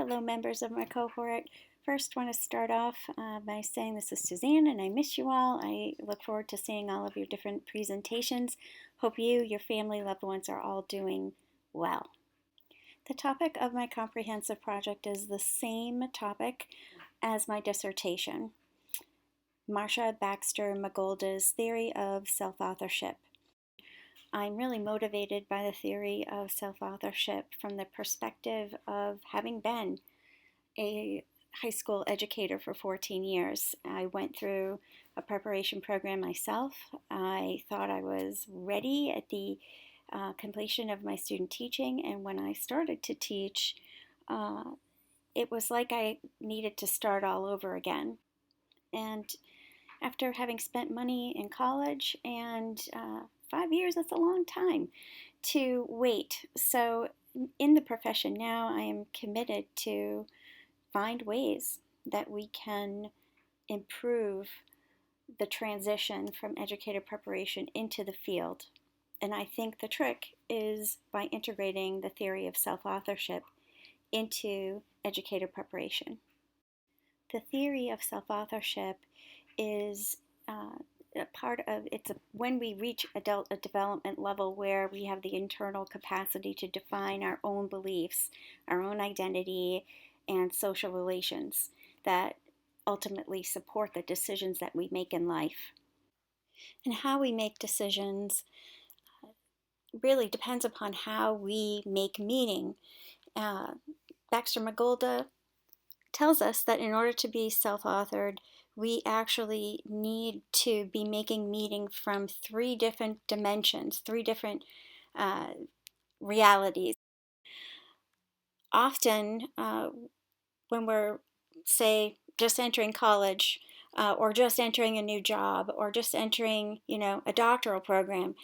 Hello, members of my cohort. First, want to start off by saying this is Suzanne, and I miss you all. I look forward to seeing all of your different presentations. Hope you, your family, loved ones are all doing well. The topic of my comprehensive project is the same topic as my dissertation, Marcia Baxter Magolda's theory of self-authorship. I'm really motivated by the theory of self-authorship from the perspective of having been a high school educator for 14 years. I went through a preparation program myself. I thought I was ready at the completion of my student teaching, and when I started to teach, it was like I needed to start all over again. And after having spent money in college and 5 years, that's a long time to wait. So in the profession now, I am committed to find ways that we can improve the transition from educator preparation into the field. And I think the trick is by integrating the theory of self-authorship into educator preparation. The theory of self-authorship is a part of, when we reach a development level where we have the internal capacity to define our own beliefs, our own identity, and social relations that ultimately support the decisions that we make in life. And how we make decisions really depends upon how we make meaning. Baxter Magolda tells us that in order to be self-authored, we actually need to be making meaning from 3 different dimensions, 3 different realities. Often, when we're, say, just entering college, or just entering a new job, or just entering, a doctoral program,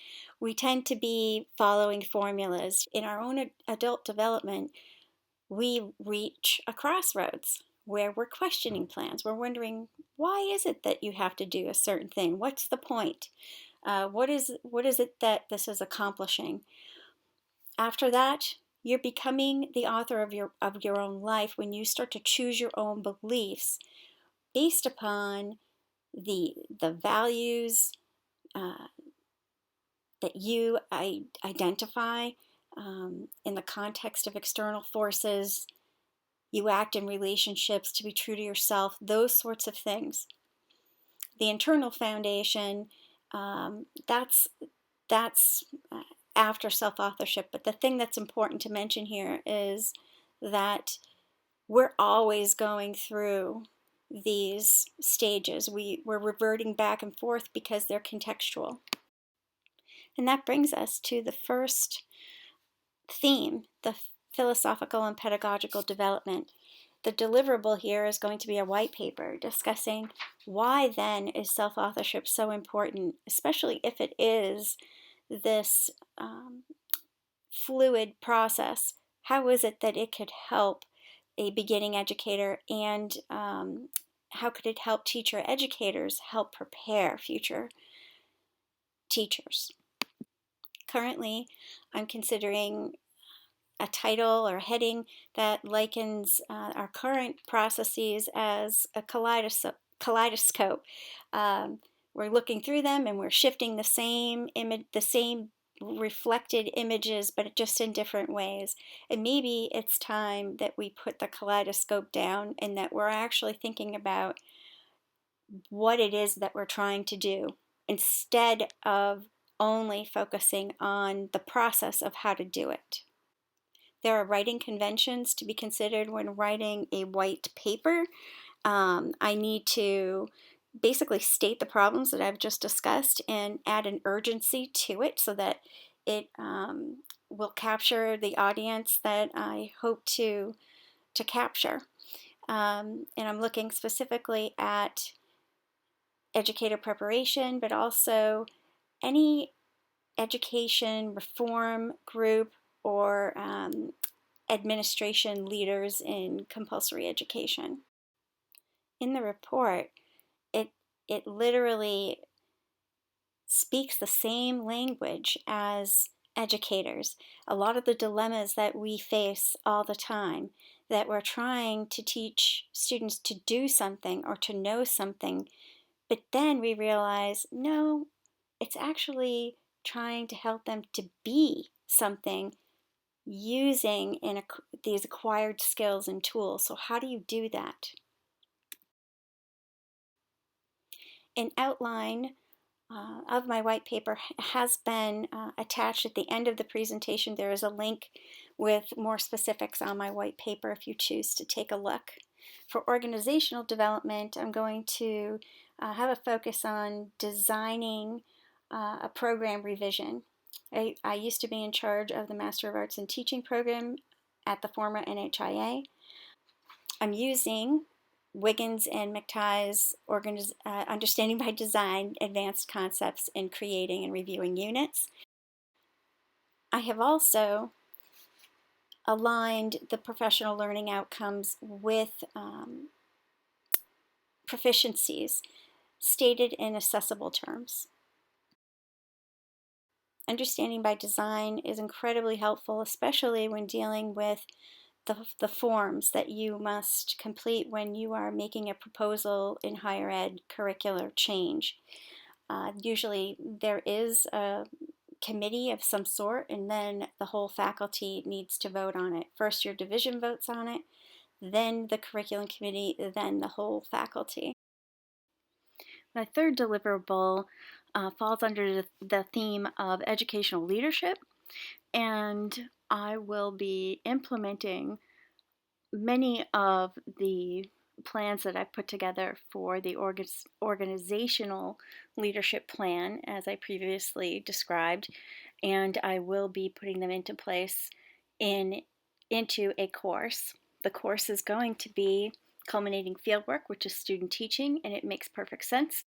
we tend to be following formulas. In our own adult development, we reach a crossroads where we're questioning plans. We're wondering, why is it that you have to do a certain thing? What's the point? What is it that this is accomplishing? After that, you're becoming the author of your own life when you start to choose your own beliefs based upon the values that you identify in the context of external forces. You act in relationships to be true to yourself, those sorts of things. The internal foundation, that's after self-authorship, but the thing that's important to mention here is that we're always going through these stages. We're reverting back and forth because they're contextual. And that brings us to the first theme, the philosophical and pedagogical development. The deliverable here is going to be a white paper discussing why then is self-authorship so important, especially if it is this fluid process. How is it that it could help a beginning educator, and how could it help teacher educators help prepare future teachers? Currently, I'm considering a title or heading that likens our current processes as a kaleidoscope. We're looking through them and we're shifting the same image, the same reflected images, but just in different ways. And maybe it's time that we put the kaleidoscope down and that we're actually thinking about what it is that we're trying to do instead of only focusing on the process of how to do it. There are writing conventions to be considered when writing a white paper. I need to basically state the problems that I've just discussed and add an urgency to it so that it will capture the audience that I hope to capture. And I'm looking specifically at educator preparation, but also any education reform group or administration leaders in compulsory education. In the report, it literally speaks the same language as educators. A lot of the dilemmas that we face all the time, that we're trying to teach students to do something or to know something, but then we realize, no, it's actually trying to help them to be something using these acquired skills and tools. So how do you do that? An outline of my white paper has been attached at the end of the presentation. There is a link with more specifics on my white paper if you choose to take a look. For organizational development, I'm going to have a focus on designing a program revision. I used to be in charge of the Master of Arts in Teaching program at the former NHIA. I'm using Wiggins and McTighe's Understanding by Design Advanced Concepts in Creating and Reviewing Units. I have also aligned the professional learning outcomes with proficiencies stated in accessible terms. Understanding by design is incredibly helpful, especially when dealing with the forms that you must complete when you are making a proposal in higher ed curricular change. Usually there is a committee of some sort, and then the whole faculty needs to vote on it. First your division votes on it, then the curriculum committee, then the whole faculty. My third deliverable falls under the theme of educational leadership, and I will be implementing many of the plans that I've put together for the organizational leadership plan, as I previously described, and I will be putting them into place into a course. The course is going to be culminating fieldwork, which is student teaching, and it makes perfect sense.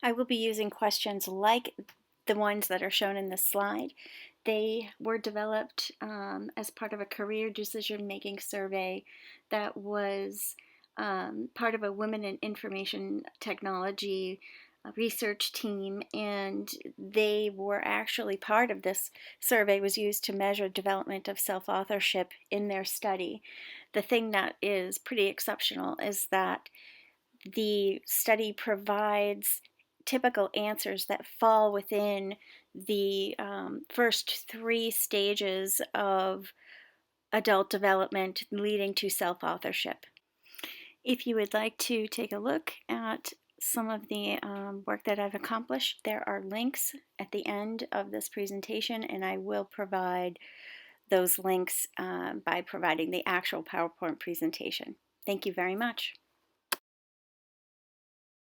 I will be using questions like the ones that are shown in this slide. They were developed as part of a career decision-making survey that was part of a Women in Information Technology research team, and they were actually part of this survey was used to measure development of self-authorship in their study. The thing that is pretty exceptional is that the study provides typical answers that fall within the first 3 stages of adult development leading to self-authorship. If you would like to take a look at some of the work that I've accomplished, there are links at the end of this presentation, and I will provide those links by providing the actual PowerPoint presentation. Thank you very much.